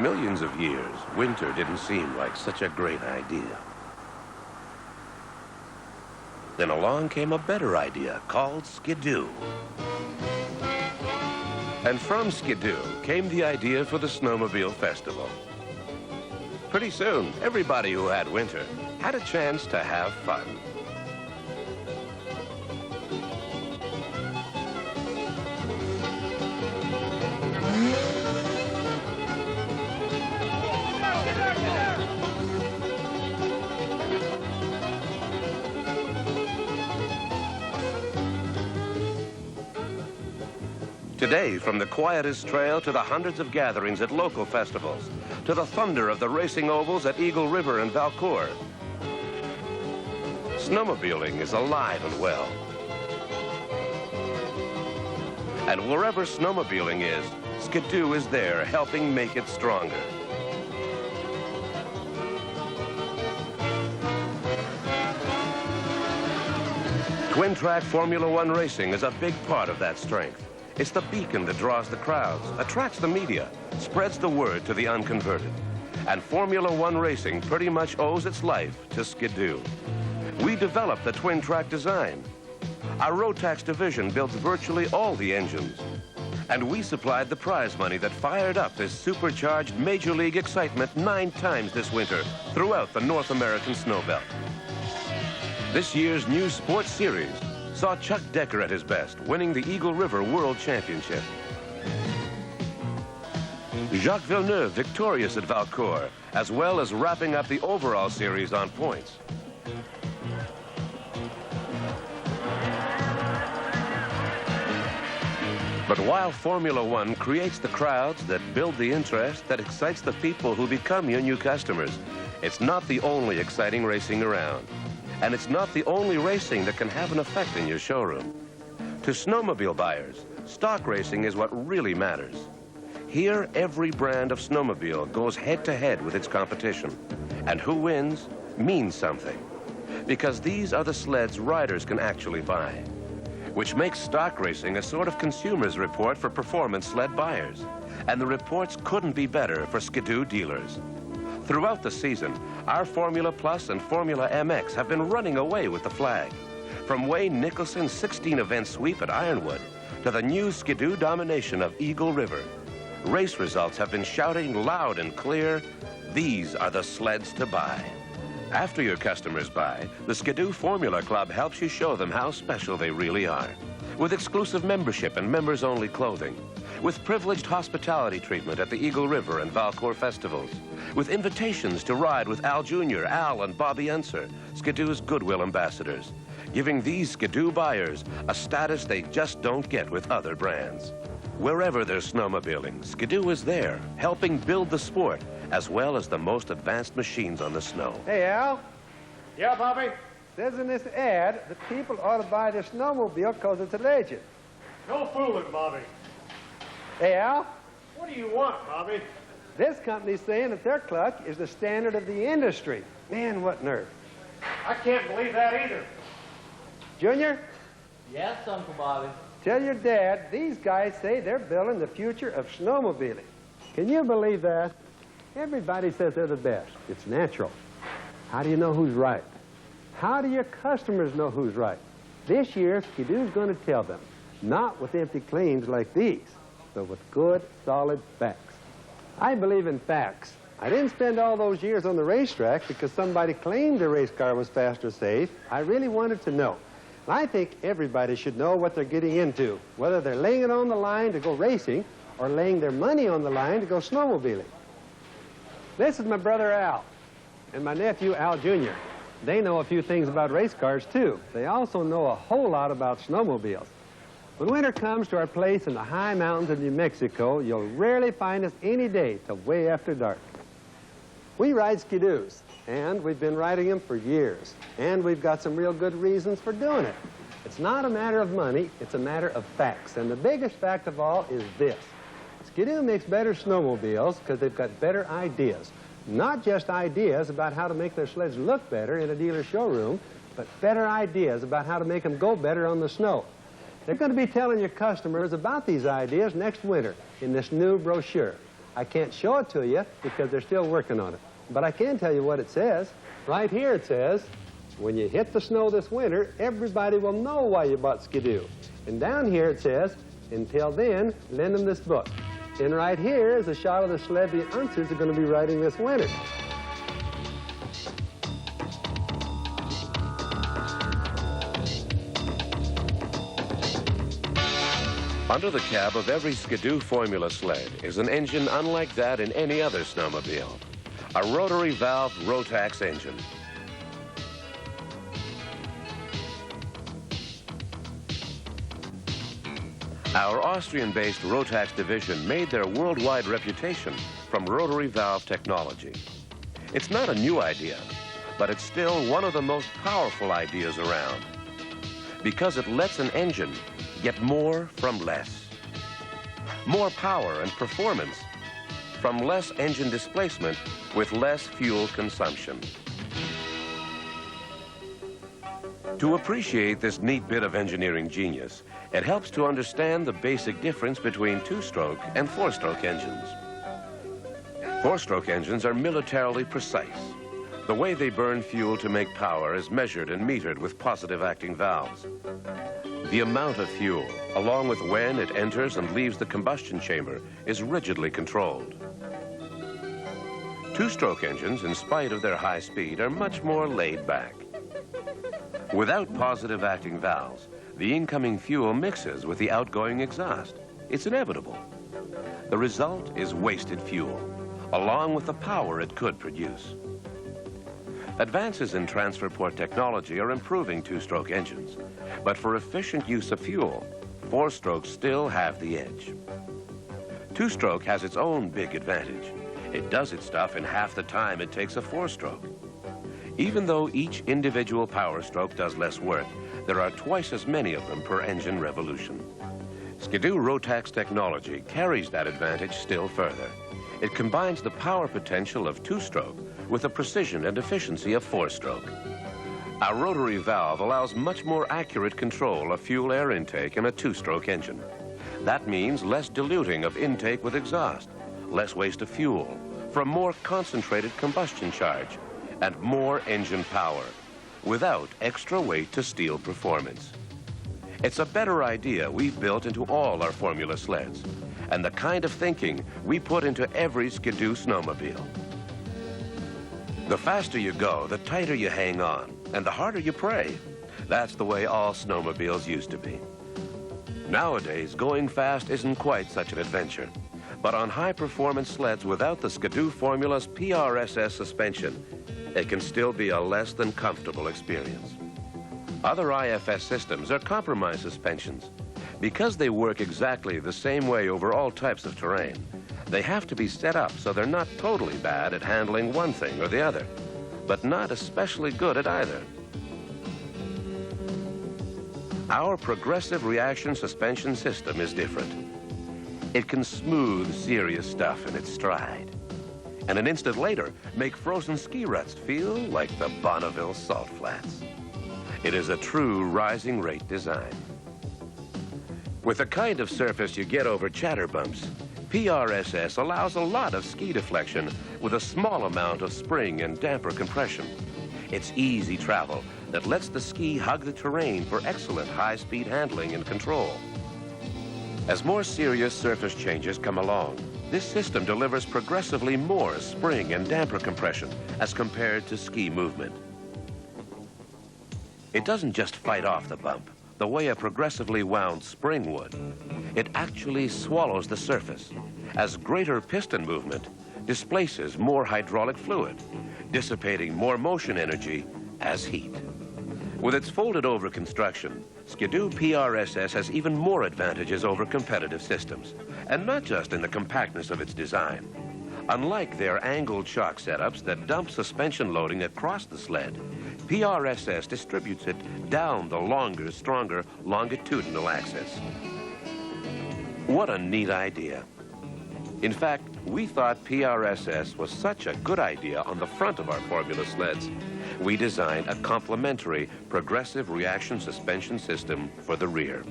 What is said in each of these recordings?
millions of years, winter didn't seem like such a great idea. Then along came a better idea called Skidoo. And from Skidoo came the idea for the Snowmobile Festival. Pretty soon, everybody who had winter had a chance to have fun. Today, from the quietest trail to the hundreds of gatherings at local festivals, to the thunder of the racing ovals at Eagle River and Valcourt, snowmobiling is alive and well. And wherever snowmobiling is, Skidoo is there helping make it stronger. Twin-track Formula One racing is a big part of that strength. It's the beacon that draws the crowds, attracts the media, spreads the word to the unconverted. And Formula One racing pretty much owes its life to Skidoo. We developed the twin-track design. Our Rotax division builds virtually all the engines. And we supplied the prize money that fired up this supercharged Major League excitement 9 times this winter throughout the North American snowbelt. This year's new sports series saw Chuck Decker at his best, winning the Eagle River World Championship. Jacques Villeneuve victorious at Valcourt, as well as wrapping up the overall series on points. But while Formula One creates the crowds that build the interest that excites the people who become your new customers, it's not the only exciting racing around. And it's not the only racing that can have an effect in your showroom. To snowmobile buyers, stock racing is what really matters. Here, every brand of snowmobile goes head-to-head with its competition. And who wins means something. Because these are the sleds riders can actually buy. Which makes stock racing a sort of consumer's report for performance sled buyers. And the reports couldn't be better for Skidoo dealers. Throughout the season, our Formula Plus and Formula MX have been running away with the flag. From Wayne Nicholson's 16-event sweep at Ironwood to the new Skidoo domination of Eagle River, race results have been shouting loud and clear, these are the sleds to buy. After your customers buy, the Skidoo Formula Club helps you show them how special they really are. With exclusive membership and members-only clothing, with privileged hospitality treatment at the Eagle River and Valcourt festivals, with invitations to ride with Al Jr., Al, and Bobby Unser, Skidoo's goodwill ambassadors, giving these Skidoo buyers a status they just don't get with other brands. Wherever there's snowmobiling, Skidoo is there, helping build the sport, as well as the most advanced machines on the snow. Hey, Al. Yeah, Bobby? It says in this ad that people ought to buy this snowmobile because it's a legend. No fooling, Bobby. Hey, Al. What do you want, Bobby? This company's saying that their clutch is the standard of the industry. Man, what nerve. I can't believe that either. Junior? Yes, Uncle Bobby. Tell your dad these guys say they're building the future of snowmobiling. Can you believe that? Everybody says they're the best. It's natural. How do you know who's right? How do your customers know who's right? This year, Skidoo's going to tell them, not with empty claims like these, but with good, solid facts. I believe in facts. I didn't spend all those years on the racetrack because somebody claimed the race car was fast or safe. I really wanted to know. And I think everybody should know what they're getting into, whether they're laying it on the line to go racing or laying their money on the line to go snowmobiling. This is my brother Al and my nephew Al Jr. They know a few things about race cars, too. They also know a whole lot about snowmobiles. When winter comes to our place in the high mountains of New Mexico, you'll rarely find us any day till way after dark. We ride Skidoos, and we've been riding them for years, and we've got some real good reasons for doing it. It's not a matter of money, it's a matter of facts, and the biggest fact of all is this. Skidoo makes better snowmobiles because they've got better ideas. Not just ideas about how to make their sleds look better in a dealer showroom, but better ideas about how to make them go better on the snow. They're going to be telling your customers about these ideas next winter in this new brochure. I can't show it to you because they're still working on it. But I can tell you what it says. Right here it says, when you hit the snow this winter, everybody will know why you bought Skidoo. And down here it says, until then, lend them this book. And right here is a shot of the sled the youngsters are going to be riding this winter. Under the cab of every Skidoo formula sled is an engine unlike that in any other snowmobile. A rotary valve Rotax engine. Our Austrian-based Rotax division made their worldwide reputation from rotary valve technology. It's not a new idea, but it's still one of the most powerful ideas around, because it lets an engine get more from less. More power and performance from less engine displacement with less fuel consumption. To appreciate this neat bit of engineering genius, it helps to understand the basic difference between two-stroke and four-stroke engines. Four-stroke engines are militarily precise. The way they burn fuel to make power is measured and metered with positive acting valves. The amount of fuel, along with when it enters and leaves the combustion chamber, is rigidly controlled. Two-stroke engines, in spite of their high speed, are much more laid back. Without positive acting valves, the incoming fuel mixes with the outgoing exhaust. It's inevitable. The result is wasted fuel, along with the power it could produce. Advances in transfer port technology are improving two-stroke engines, but for efficient use of fuel, four-strokes still have the edge. Two-stroke has its own big advantage. It does its stuff in half the time it takes a four-stroke. Even though each individual power stroke does less work, there are twice as many of them per engine revolution. Skidoo Rotax technology carries that advantage still further. It combines the power potential of two-stroke with the precision and efficiency of four-stroke. Our rotary valve allows much more accurate control of fuel-air intake in a two-stroke engine. That means less diluting of intake with exhaust, less waste of fuel, from more concentrated combustion charge, and more engine power, without extra weight to steel performance. It's a better idea we've built into all our formula sleds, and the kind of thinking we put into every Skidoo snowmobile. The faster you go, the tighter you hang on, and the harder you pray. That's the way all snowmobiles used to be. Nowadays, going fast isn't quite such an adventure, but on high-performance sleds without the Skidoo formula's PRSS suspension, it can still be a less than comfortable experience. Other IFS systems are compromise suspensions. Because they work exactly the same way over all types of terrain, they have to be set up so they're not totally bad at handling one thing or the other, but not especially good at either. Our progressive reaction suspension system is different. It can smooth serious stuff in its stride, and an instant later make frozen ski ruts feel like the Bonneville Salt Flats. It is a true rising rate design. With the kind of surface you get over chatter bumps, PRSS allows a lot of ski deflection with a small amount of spring and damper compression. It's easy travel that lets the ski hug the terrain for excellent high-speed handling and control. As more serious surface changes come along, this system delivers progressively more spring and damper compression as compared to ski movement. It doesn't just fight off the bump the way a progressively wound spring would. It actually swallows the surface, as greater piston movement displaces more hydraulic fluid, dissipating more motion energy as heat. With its folded-over construction, Skidoo PRSS has even more advantages over competitive systems, and not just in the compactness of its design. Unlike their angled shock setups that dump suspension loading across the sled, PRSS distributes it down the longer, stronger, longitudinal axis. What a neat idea. In fact, we thought PRSS was such a good idea on the front of our formula sleds, we designed a complementary progressive reaction suspension system for the rear.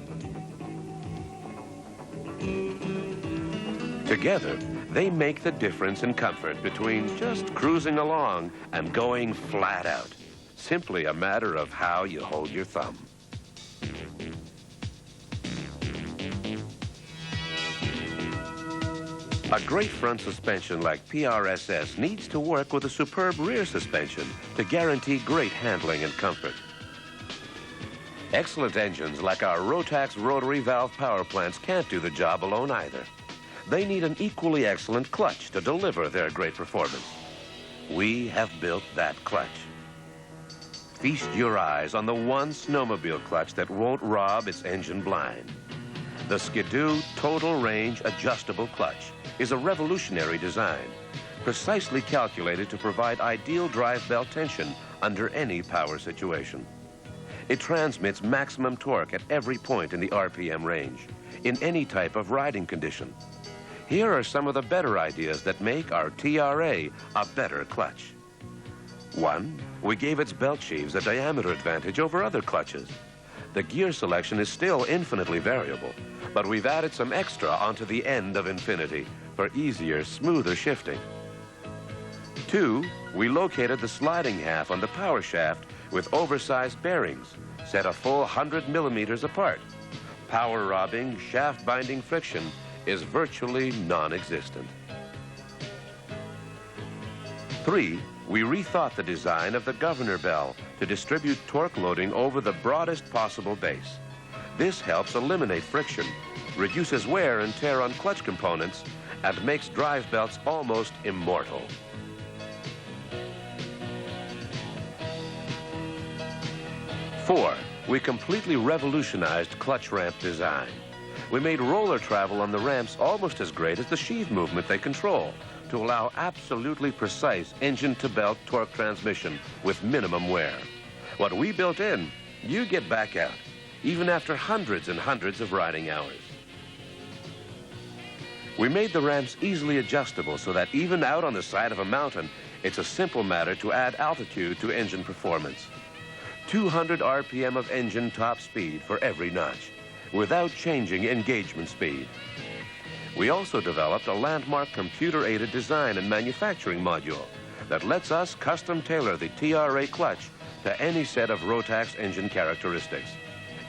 Together, They make the difference in comfort between just cruising along and going flat out. Simply a matter of how you hold your thumb. A great front suspension like PRSS needs to work with a superb rear suspension to guarantee great handling and comfort. Excellent engines like our Rotax rotary valve power plants can't do the job alone either. They need an equally excellent clutch to deliver their great performance. We have built that clutch. Feast your eyes on the one snowmobile clutch that won't rob its engine blind. The Skidoo Total Range Adjustable Clutch is a revolutionary design, precisely calculated to provide ideal drive belt tension under any power situation. It transmits maximum torque at every point in the RPM range, in any type of riding condition. Here are some of the better ideas that make our TRA a better clutch. 1, we gave its belt sheaves a diameter advantage over other clutches. The gear selection is still infinitely variable, but we've added some extra onto the end of infinity for easier, smoother shifting. 2, we located the sliding half on the power shaft with oversized bearings, set a full 100 millimeters apart. Power robbing, shaft binding friction is virtually non-existent. 3, we rethought the design of the governor bell to distribute torque loading over the broadest possible base. This helps eliminate friction, reduces wear and tear on clutch components, and makes drive belts almost immortal. 4, we completely revolutionized clutch ramp design. We made roller travel on the ramps almost as great as the sheave movement they control, to allow absolutely precise engine-to-belt torque transmission with minimum wear. What we built in, you get back out, even after hundreds and hundreds of riding hours. We made the ramps easily adjustable so that even out on the side of a mountain, it's a simple matter to add altitude to engine performance. 200 RPM of engine top speed for every notch, without changing engagement speed. We also developed a landmark computer-aided design and manufacturing module that lets us custom tailor the TRA clutch to any set of Rotax engine characteristics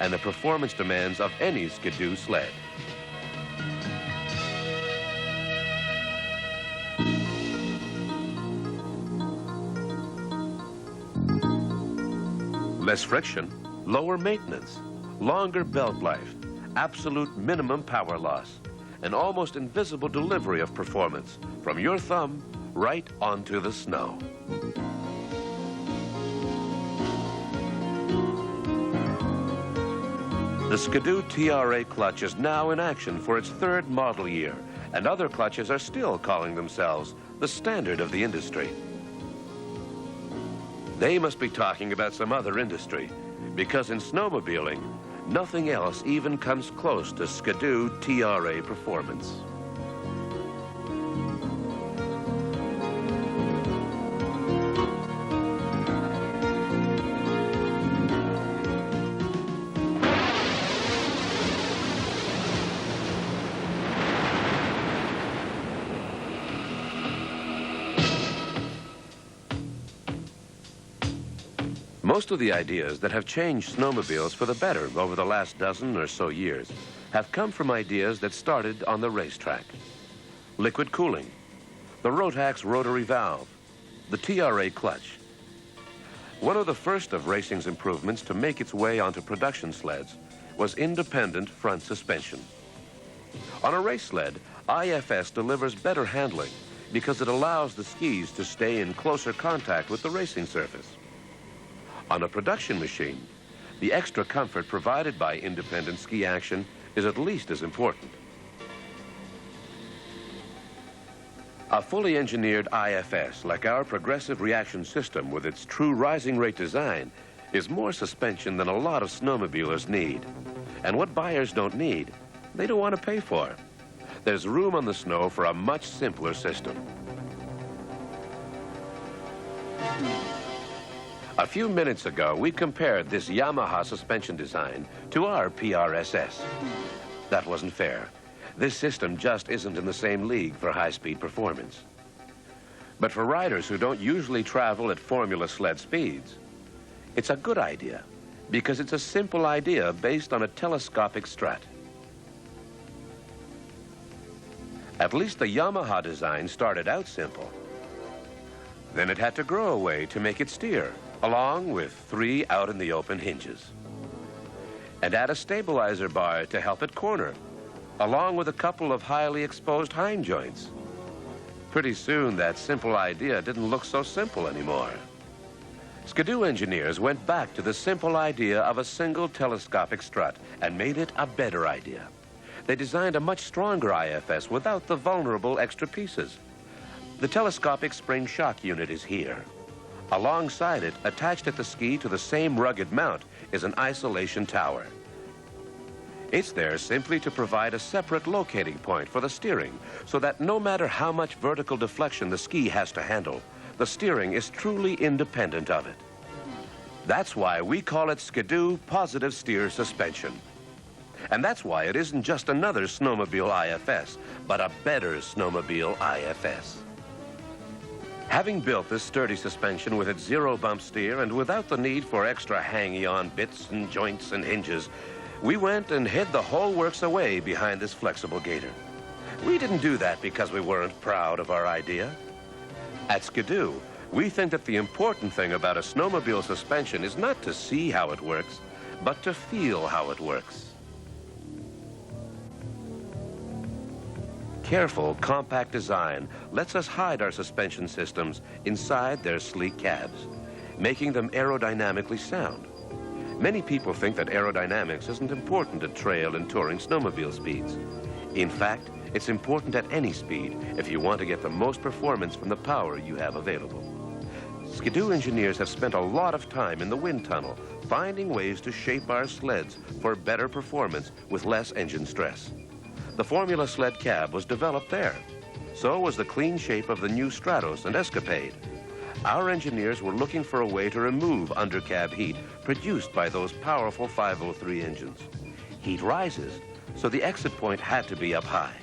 and the performance demands of any Skidoo sled. Less friction, lower maintenance, longer belt life, absolute minimum power loss, an almost invisible delivery of performance from your thumb right onto the snow. The Skidoo TRA clutch is now in action for its 3rd model year, and other clutches are still calling themselves the standard of the industry. They must be talking about some other industry, because in snowmobiling, nothing else even comes close to Skidoo TRA performance. Most of the ideas that have changed snowmobiles for the better over the last dozen or so years have come from ideas that started on the racetrack. Liquid cooling, the Rotax rotary valve, the TRA clutch. One of the first of racing's improvements to make its way onto production sleds was independent front suspension. On a race sled, IFS delivers better handling because it allows the skis to stay in closer contact with the racing surface. On a production machine, the extra comfort provided by independent ski action is at least as important. A fully engineered IFS, like our progressive reaction system with its true rising rate design, is more suspension than a lot of snowmobilers need. And what buyers don't need, they don't want to pay for. There's room on the snow for a much simpler system. A few minutes ago, we compared this Yamaha suspension design to our PRSS. That wasn't fair. This system just isn't in the same league for high-speed performance. But for riders who don't usually travel at formula sled speeds, it's a good idea because it's a simple idea based on a telescopic strut. At least the Yamaha design started out simple. Then it had to grow a way to make it steer, along with 3 out-in-the-open hinges. And add a stabilizer bar to help it corner, along with a couple of highly exposed hind joints. Pretty soon, that simple idea didn't look so simple anymore. Skidoo engineers went back to the simple idea of a single telescopic strut and made it a better idea. They designed a much stronger IFS without the vulnerable extra pieces. The telescopic spring shock unit is here. Alongside it, attached at the ski to the same rugged mount, is an isolation tower. It's there simply to provide a separate locating point for the steering, so that no matter how much vertical deflection the ski has to handle, the steering is truly independent of it. That's why we call it Skidoo Positive Steer Suspension. And that's why it isn't just another snowmobile IFS, but a better snowmobile IFS. Having built this sturdy suspension with its zero-bump steer and without the need for extra hangy-on bits and joints and hinges, we went and hid the whole works away behind this flexible gaiter. We didn't do that because we weren't proud of our idea. At Skidoo, we think that the important thing about a snowmobile suspension is not to see how it works, but to feel how it works. Careful, compact design lets us hide our suspension systems inside their sleek cabs, making them aerodynamically sound. Many people think that aerodynamics isn't important at trail and touring snowmobile speeds. In fact, it's important at any speed if you want to get the most performance from the power you have available. Skidoo engineers have spent a lot of time in the wind tunnel finding ways to shape our sleds for better performance with less engine stress. The Formula sled cab was developed there. So was the clean shape of the new Stratos and Escapade. Our engineers were looking for a way to remove undercab heat produced by those powerful 503 engines. Heat rises, so the exit point had to be up high.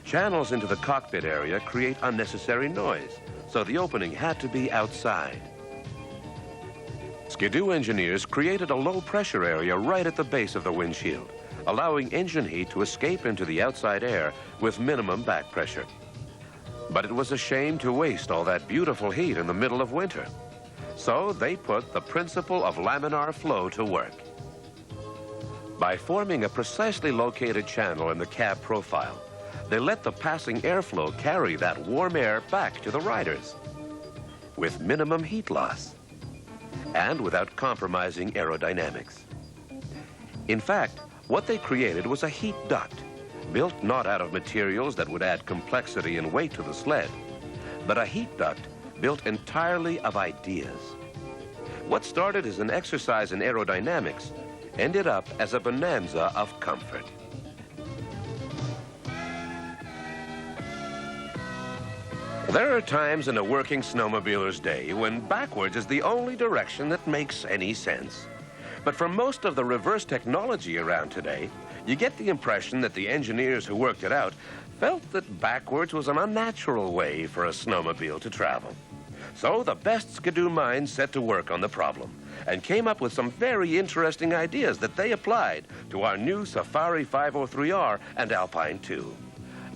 Channels into the cockpit area create unnecessary noise, so the opening had to be outside. Skidoo engineers created a low-pressure area right at the base of the windshield, allowing engine heat to escape into the outside air with minimum back pressure. But it was a shame to waste all that beautiful heat in the middle of winter. So they put the principle of laminar flow to work. By forming a precisely located channel in the cab profile, they let the passing airflow carry that warm air back to the riders with minimum heat loss and without compromising aerodynamics. In fact, what they created was a heat duct, built not out of materials that would add complexity and weight to the sled, but a heat duct built entirely of ideas. What started as an exercise in aerodynamics ended up as a bonanza of comfort. There are times in a working snowmobiler's day when backwards is the only direction that makes any sense. But from most of the reverse technology around today, you get the impression that the engineers who worked it out felt that backwards was an unnatural way for a snowmobile to travel. So the best Skidoo minds set to work on the problem and came up with some very interesting ideas that they applied to our new Safari 503R and Alpine 2.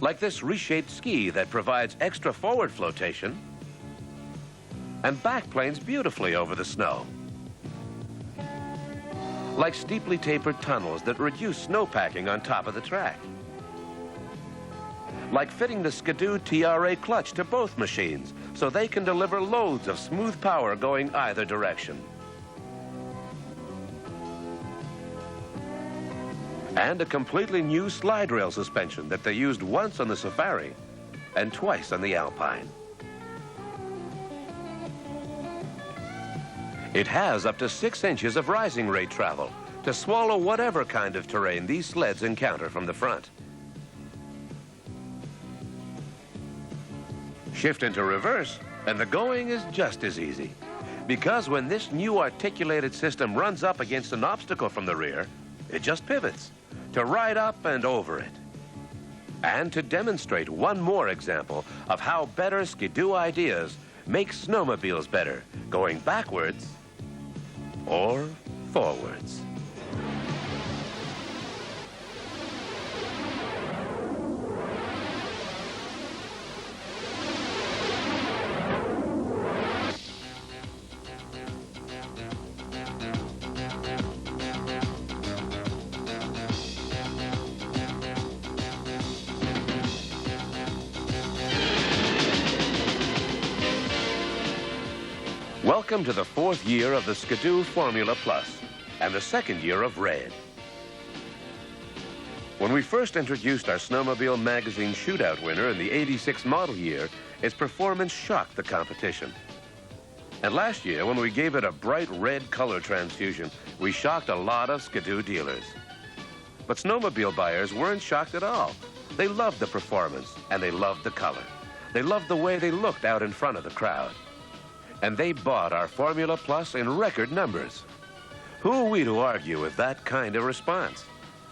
Like this reshaped ski that provides extra forward flotation and backplanes beautifully over the snow. Like steeply tapered tunnels that reduce snowpacking on top of the track. Like fitting the Skidoo TRA clutch to both machines so they can deliver loads of smooth power going either direction. And a completely new slide rail suspension that they used once on the Safari and twice on the Alpine. It has up to 6 inches of rising rate travel to swallow whatever kind of terrain these sleds encounter from the front. Shift into reverse, and the going is just as easy. Because when this new articulated system runs up against an obstacle from the rear, it just pivots to right up and over it. and to demonstrate one more example of how better Skidoo ideas make snowmobiles better, going backwards or forwards. Welcome to the 4th year of the Skidoo Formula Plus and the 2nd year of Red. When we first introduced our Snowmobile magazine shootout winner in the '86 model year, its performance shocked the competition. And last year, when we gave it a bright red color transfusion, we shocked a lot of Skidoo dealers. But snowmobile buyers weren't shocked at all. They loved the performance and they loved the color. They loved the way they looked out in front of the crowd. And they bought our Formula Plus in record numbers. Who are we to argue with that kind of response?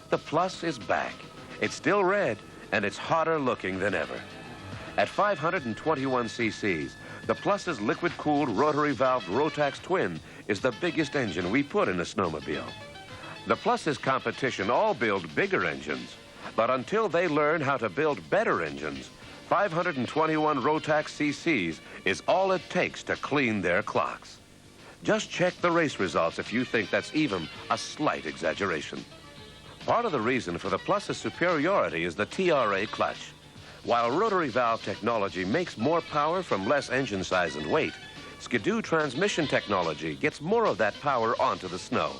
The Plus is back. It's still red, and it's hotter looking than ever. At 521 cc's, the Plus's liquid-cooled rotary-valved Rotax twin is the biggest engine we put in a snowmobile. The Plus's competition all build bigger engines, but until they learn how to build better engines, 521 Rotax cc's is all it takes to clean their clocks. Just check the race results if you think that's even a slight exaggeration. Part of the reason for the Plus's superiority is the TRA clutch. While rotary valve technology makes more power from less engine size and weight, Skidoo transmission technology gets more of that power onto the snow.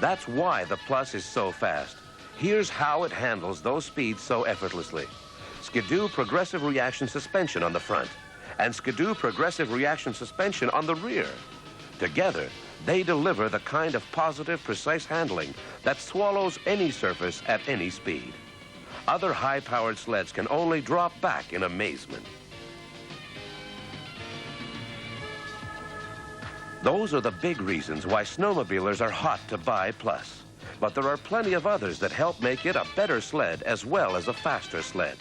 That's why the Plus is so fast. Here's how it handles those speeds so effortlessly. Skidoo progressive reaction suspension on the front and Skidoo progressive reaction suspension on the rear. Together, they deliver the kind of positive, precise handling that swallows any surface at any speed. Other high-powered sleds can only drop back in amazement. Those are the big reasons why snowmobilers are hot to buy Plus. But there are plenty of others that help make it a better sled as well as a faster sled.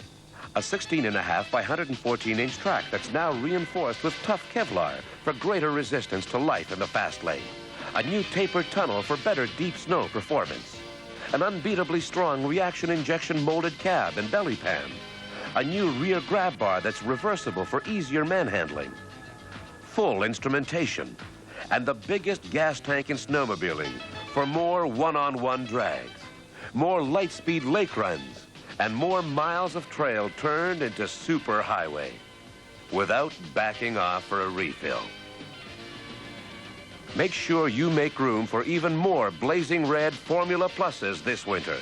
A 16.5 by 114-inch track that's now reinforced with tough Kevlar for greater resistance to life in the fast lane. A new tapered tunnel for better deep snow performance. An unbeatably strong reaction injection molded cab and belly pan. A new rear grab bar that's reversible for easier manhandling. Full instrumentation. And the biggest gas tank in snowmobiling for more one-on-one drags. More light-speed lake runs. And more miles of trail turned into super highway without backing off for a refill. Make sure you make room for even more blazing red Formula Pluses this winter.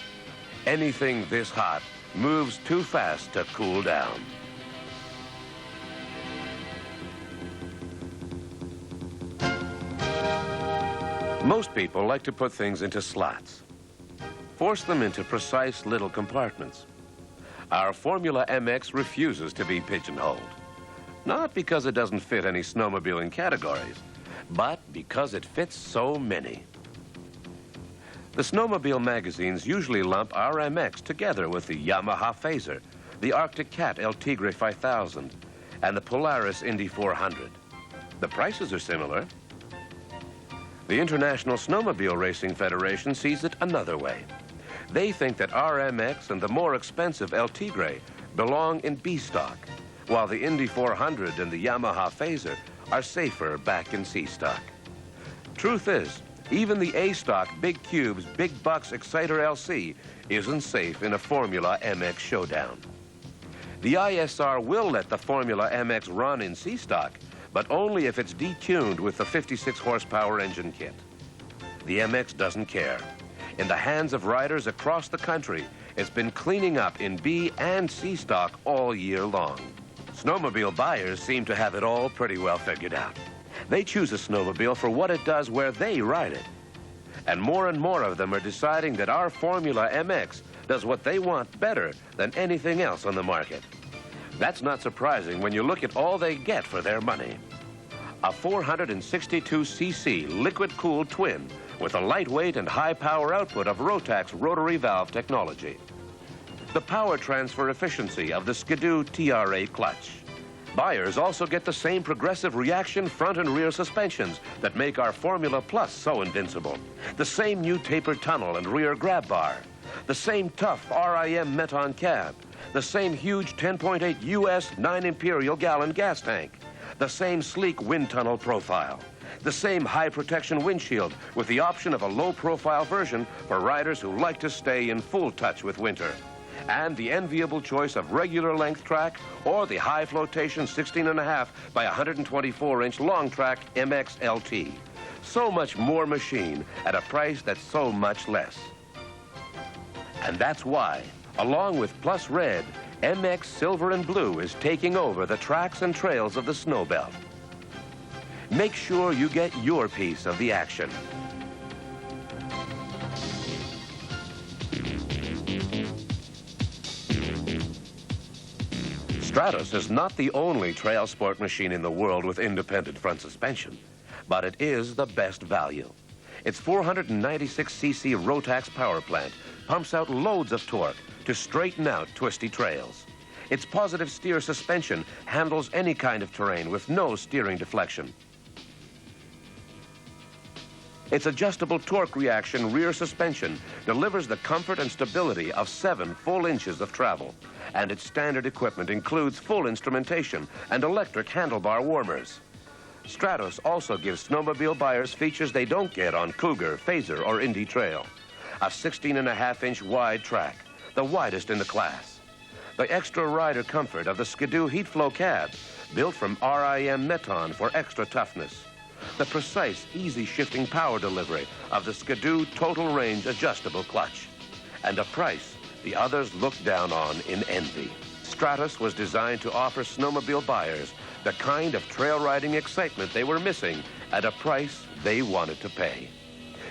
Anything this hot moves too fast to cool down. Most people like to put things into slots. Force them into precise little compartments. Our Formula MX refuses to be pigeonholed. Not because it doesn't fit any snowmobiling categories, but because it fits so many. The snowmobile magazines usually lump our MX together with the Yamaha Phaser, the Arctic Cat El Tigre 5000, and the Polaris Indy 400. The prices are similar. The International Snowmobile Racing Federation sees it another way. They think that our MX and the more expensive El Tigre belong in B stock, while the Indy 400 and the Yamaha Phaser are safer back in C stock. Truth is, even the A stock Big Cubes Big Bucks Exciter LC isn't safe in a Formula MX showdown. The ISR will let the Formula MX run in C stock, but only if it's detuned with the 56 horsepower engine kit. The MX doesn't care. In the hands of riders across the country, it's been cleaning up in B and C stock all year long. Snowmobile buyers seem to have it all pretty well figured out. They choose a snowmobile for what it does where they ride it. And more of them are deciding that our Formula MX does what they want better than anything else on the market. That's not surprising when you look at all they get for their money. A 462cc liquid-cooled twin with a lightweight and high power output of Rotax rotary valve technology. the power transfer efficiency of the Skidoo TRA clutch. Buyers also get the same progressive reaction front and rear suspensions that make our Formula Plus so invincible. The same new tapered tunnel and rear grab bar. The same tough RIM Meton cab. The same huge 10.8 US 9 Imperial gallon gas tank. The same sleek wind tunnel profile. The same high protection windshield with the option of a low profile version for riders who like to stay in full touch with winter. And the enviable choice of regular length track or the high flotation 16.5 by 124-inch long track MXLT. So much more machine at a price that's so much less. And that's why, along with Plus Red, MX Silver and Blue is taking over the tracks and trails of the snow belt. Make sure you get your piece of the action. Stratus is not the only trail sport machine in the world with independent front suspension, but it is the best value. Its 496cc Rotax power plant pumps out loads of torque to straighten out twisty trails. Its positive steer suspension handles any kind of terrain with no steering deflection. Its adjustable torque reaction rear suspension delivers the comfort and stability of 7 full inches of travel. And its standard equipment includes full instrumentation and electric handlebar warmers. Stratus also gives snowmobile buyers features they don't get on Cougar, Phaser, or Indy Trail. A 16.5-inch wide track, the widest in the class. The extra rider comfort of the Skidoo Heat Flow cab, built from RIM Meton for extra toughness. The precise, easy shifting power delivery of the Skidoo Total Range adjustable clutch. And a price the others look down on in envy. Stratus was designed to offer snowmobile buyers the kind of trail riding excitement they were missing at a price they wanted to pay.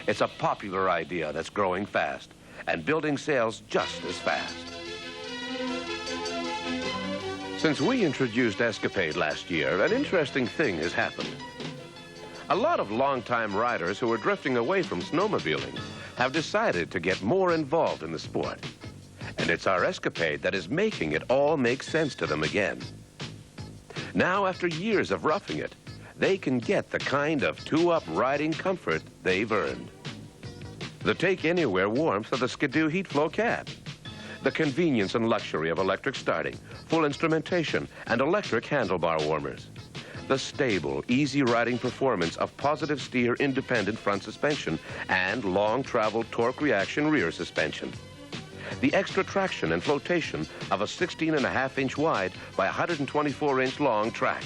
It's a popular idea that's growing fast and building sales just as fast. Since we introduced Escapade last year, an interesting thing has happened. A lot of longtime riders who are drifting away from snowmobiling have decided to get more involved in the sport. And it's our Escapade that is making it all make sense to them again. Now, after years of roughing it, they can get the kind of two-up riding comfort they've earned. The take-anywhere warmth of the Skidoo Heat Flow cab. The convenience and luxury of electric starting, full instrumentation, and electric handlebar warmers. The stable, easy riding performance of positive steer independent front suspension and long travel torque reaction rear suspension. The extra traction and flotation of a 16.5-inch wide by 124-inch long track.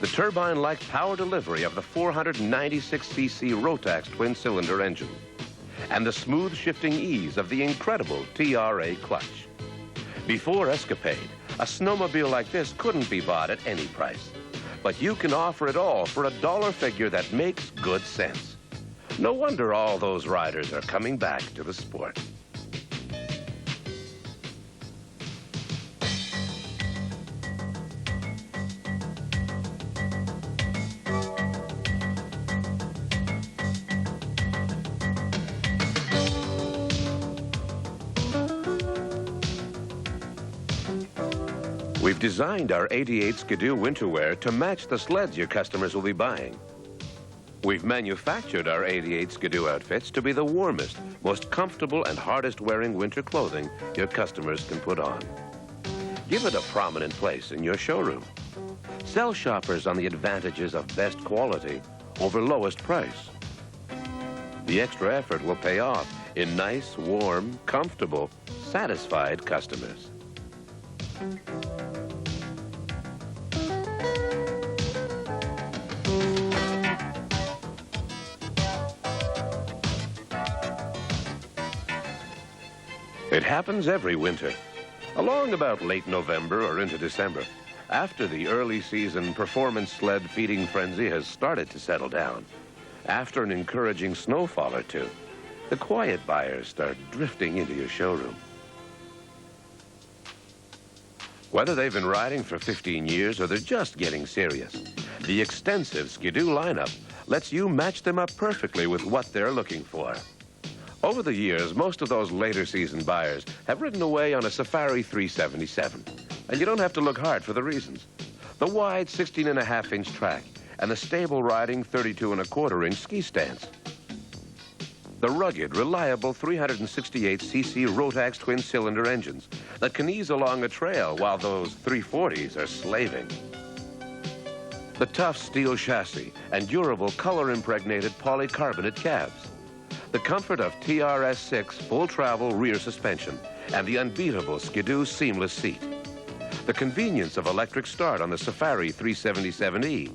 The turbine-like power delivery of the 496cc Rotax twin-cylinder engine. And the smooth shifting ease of the incredible TRA clutch. Before Escapade, a snowmobile like this couldn't be bought at any price. But you can offer it all for a dollar figure that makes good sense. No wonder all those riders are coming back to the sport. We've designed our 88 Skidoo winterwear to match the sleds your customers will be buying. We've manufactured our 88 Skidoo outfits to be the warmest, most comfortable, and hardest wearing winter clothing your customers can put on. Give it a prominent place in your showroom. Sell shoppers on the advantages of best quality over lowest price. The extra effort will pay off in nice, warm, comfortable, satisfied customers. It happens every winter, along about late November or into December, after the early season performance sled feeding frenzy has started to settle down. After an encouraging snowfall or two, the quiet buyers start drifting into your showroom. Whether they've been riding for 15 years or they're just getting serious, the extensive Skidoo lineup lets you match them up perfectly with what they're looking for. Over the years, most of those later season buyers have ridden away on a Safari 377. And you don't have to look hard for the reasons. The wide 16.5-inch track and the stable riding 32.25-inch ski stance. The rugged, reliable 368cc Rotax twin-cylinder engines that can ease along a trail while those 340s are slaving. The tough steel chassis and durable color-impregnated polycarbonate cabs. The comfort of TRS-6 full-travel rear suspension and the unbeatable Skidoo seamless seat. The convenience of electric start on the Safari 377E.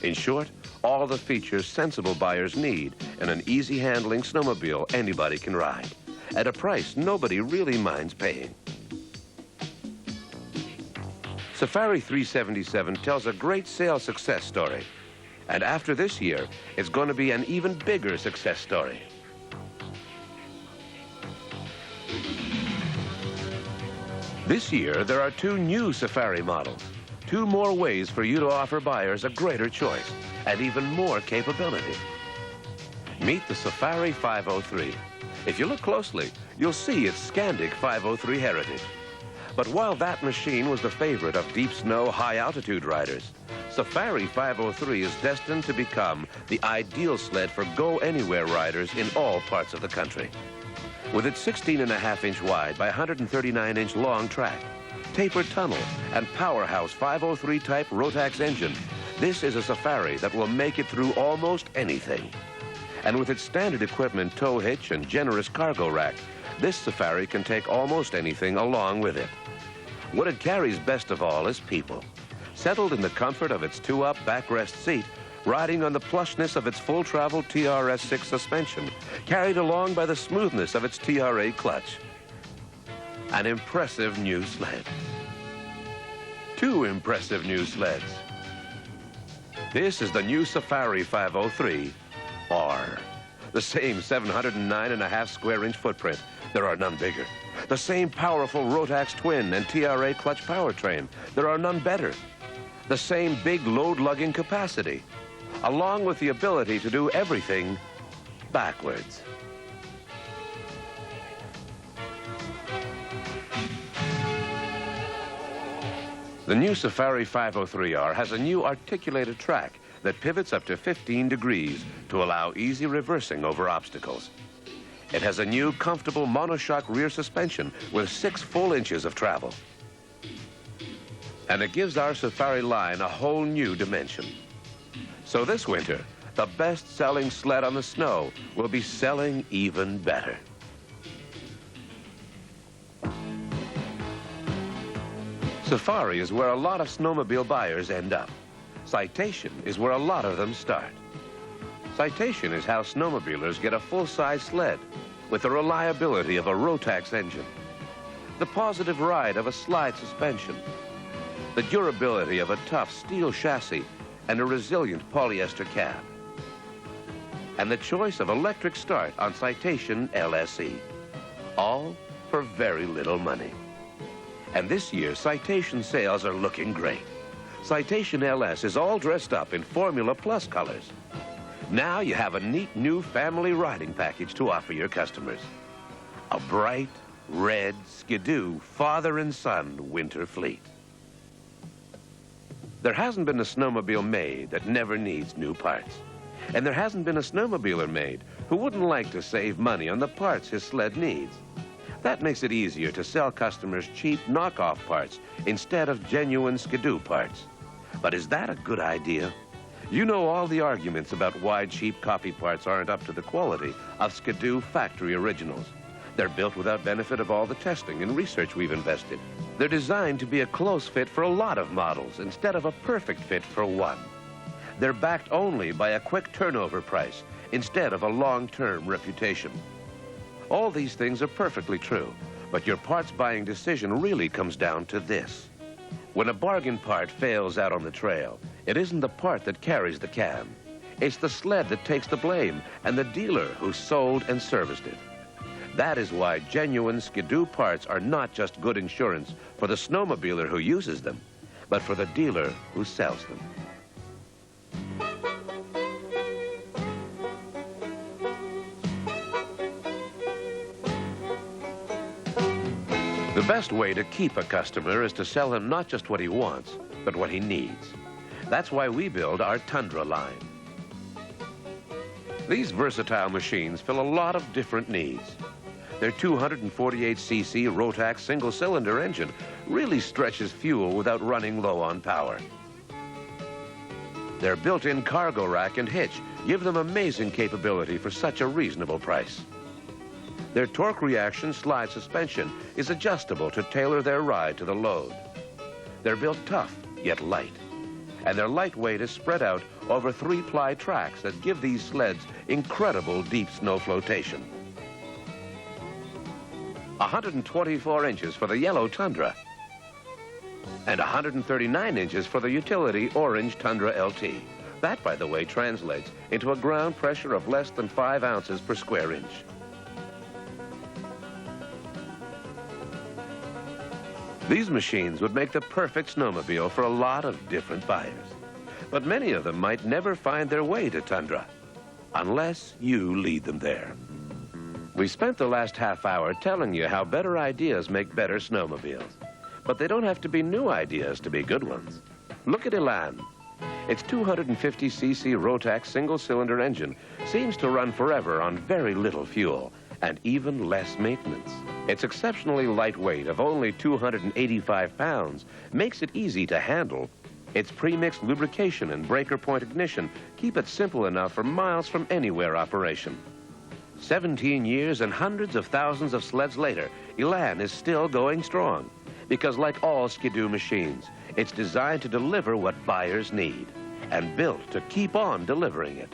In short, all the features sensible buyers need in an easy-handling snowmobile anybody can ride, at a price nobody really minds paying. Safari 377 tells a great sales success story, and after this year, it's going to be an even bigger success story. This year, there are 2 new Safari models, 2 more ways for you to offer buyers a greater choice and even more capability. Meet the Safari 503. If you look closely, you'll see its Scandic 503 heritage. But while that machine was the favorite of deep snow, high-altitude riders, Safari 503 is destined to become the ideal sled for go-anywhere riders in all parts of the country. With its 16.5-inch wide by 139-inch long track, tapered tunnel, and powerhouse 503 type Rotax engine, this is a Safari that will make it through almost anything. And with its standard equipment tow hitch and generous cargo rack, this Safari can take almost anything along with it. What it carries best of all is people. Settled in the comfort of its 2-up backrest seat, riding on the plushness of its full-travel TRS-6 suspension, carried along by the smoothness of its TRA clutch. An impressive new sled. 2 impressive new sleds. This is the new Safari 503 R. The same 709.5 square-inch footprint. There are none bigger. The same powerful Rotax twin and TRA clutch powertrain. There are none better. The same big load-lugging capacity, along with the ability to do everything backwards. The new Safari 503R has a new articulated track that pivots up to 15 degrees to allow easy reversing over obstacles. It has a new comfortable monoshock rear suspension with 6 full inches of travel. And it gives our Safari line a whole new dimension. So this winter, the best-selling sled on the snow will be selling even better. Safari is where a lot of snowmobile buyers end up. Citation is where a lot of them start. Citation is how snowmobilers get a full-size sled with the reliability of a Rotax engine, the positive ride of a slide suspension, the durability of a tough steel chassis and a resilient polyester cab, and the choice of electric start on Citation LSE, all for very little money. And this year, Citation sales are looking great. Citation LS is all dressed up in Formula Plus colors. Now you have a neat new family riding package to offer your customers. A bright, red, Skidoo father and son winter fleet. There hasn't been a snowmobile made that never needs new parts. And there hasn't been a snowmobiler made who wouldn't like to save money on the parts his sled needs. That makes it easier to sell customers cheap knockoff parts instead of genuine Skidoo parts. But is that a good idea? You know all the arguments about why cheap copy parts aren't up to the quality of Skidoo factory originals. They're built without benefit of all the testing and research we've invested. They're designed to be a close fit for a lot of models instead of a perfect fit for one. They're backed only by a quick turnover price instead of a long-term reputation. All these things are perfectly true, but your parts buying decision really comes down to this. When a bargain part fails out on the trail, it isn't the part that carries the can. It's the sled that takes the blame and the dealer who sold and serviced it. That is why genuine Skidoo parts are not just good insurance for the snowmobiler who uses them, but for the dealer who sells them. The best way to keep a customer is to sell him not just what he wants, but what he needs. That's why we build our Tundra line. These versatile machines fill a lot of different needs. Their 248cc Rotax single-cylinder engine really stretches fuel without running low on power. Their built-in cargo rack and hitch give them amazing capability for such a reasonable price. Their torque reaction slide suspension is adjustable to tailor their ride to the load. They're built tough, yet light. And their lightweight is spread out over 3-ply tracks that give these sleds incredible deep snow flotation. 124 inches for the yellow Tundra, and 139 inches for the utility orange Tundra LT. That, by the way, translates into a ground pressure of less than 5 ounces per square inch. These machines would make the perfect snowmobile for a lot of different buyers. But many of them might never find their way to Tundra, unless you lead them there. We spent the last half hour telling you how better ideas make better snowmobiles. But they don't have to be new ideas to be good ones. Look at Elan. Its 250cc Rotax single-cylinder engine seems to run forever on very little fuel and even less maintenance. Its exceptionally lightweight of only 285 pounds makes it easy to handle. Its pre-mixed lubrication and breaker point ignition keep it simple enough for miles from anywhere operation. 17 years and hundreds of thousands of sleds later, Elan is still going strong. Because like all Skidoo machines, it's designed to deliver what buyers need and built to keep on delivering it.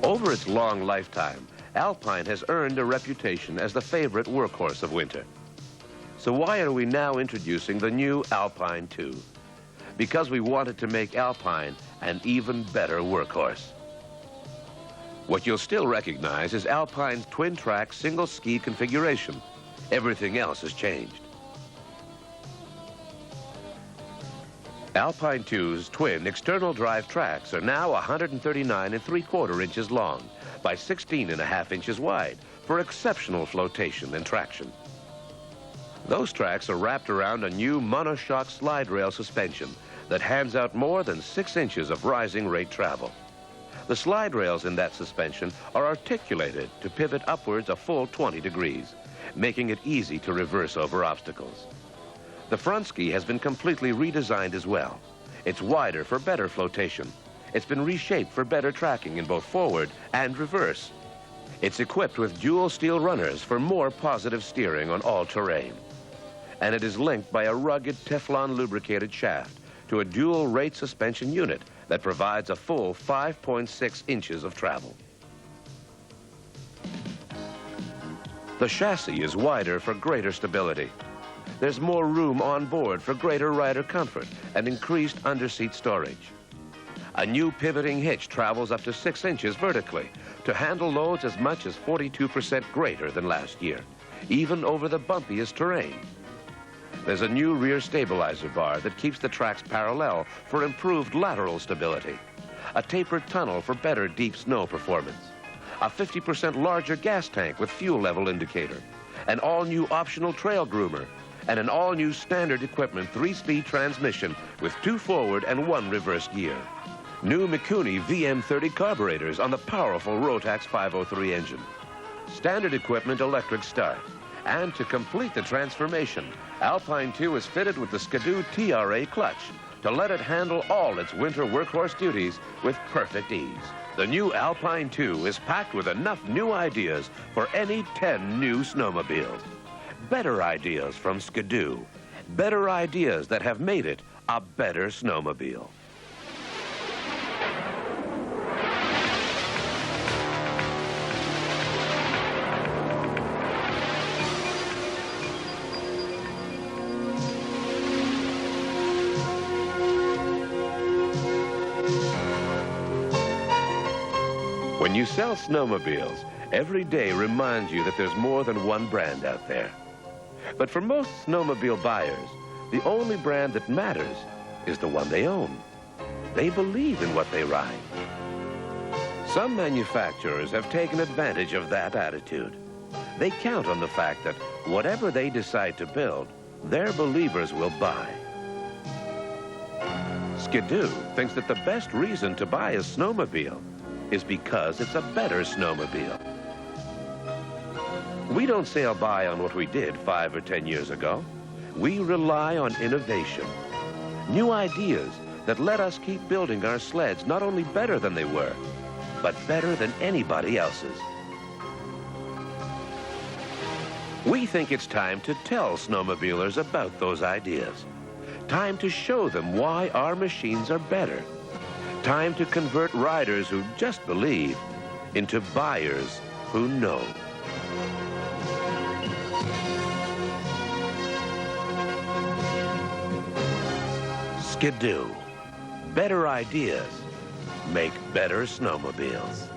Over its long lifetime, Alpine has earned a reputation as the favorite workhorse of winter. So why are we now introducing the new Alpine 2? Because we wanted to make Alpine an even better workhorse. What you'll still recognize is Alpine's twin-track single-ski configuration. Everything else has changed. Alpine 2's twin external drive tracks are now 139 3/4 inches long by 16.5 inches wide for exceptional flotation and traction. Those tracks are wrapped around a new monoshock slide rail suspension that hands out more than 6 inches of rising rate travel. The slide rails in that suspension are articulated to pivot upwards a full 20 degrees, making it easy to reverse over obstacles. The front ski has been completely redesigned as well. It's wider for better flotation. It's been reshaped for better tracking in both forward and reverse. It's equipped with dual steel runners for more positive steering on all terrain. And it is linked by a rugged Teflon lubricated shaft to a dual rate suspension unit that provides a full 5.6 inches of travel. The chassis is wider for greater stability. There's more room on board for greater rider comfort and increased underseat storage. A new pivoting hitch travels up to 6 inches vertically to handle loads as much as 42% greater than last year, even over the bumpiest terrain. There's a new rear stabilizer bar that keeps the tracks parallel for improved lateral stability, a tapered tunnel for better deep snow performance, a 50% larger gas tank with fuel level indicator, an all-new optional trail groomer, and an all-new standard equipment 3-speed transmission with 2 forward and 1 reverse gear. New Mikuni VM30 carburetors on the powerful Rotax 503 engine. Standard equipment electric start. And to complete the transformation, Alpine 2 is fitted with the Skidoo TRA clutch to let it handle all its winter workhorse duties with perfect ease. The new Alpine 2 is packed with enough new ideas for any 10 new snowmobiles. Better ideas from Skidoo. Better ideas that have made it a better snowmobile. When you sell snowmobiles, every day reminds you that there's more than one brand out there. But for most snowmobile buyers, the only brand that matters is the one they own. They believe in what they ride. Some manufacturers have taken advantage of that attitude. They count on the fact that whatever they decide to build, their believers will buy. Skidoo thinks that the best reason to buy a snowmobile is because it's a better snowmobile. We don't sail by on what we did 5 or 10 years ago. We rely on innovation, new ideas that let us keep building our sleds not only better than they were, but better than anybody else's. We think it's time to tell snowmobilers about those ideas. Time to show them why our machines are better. Time to convert riders who just believe into buyers who know. Skidoo. Better ideas make better snowmobiles.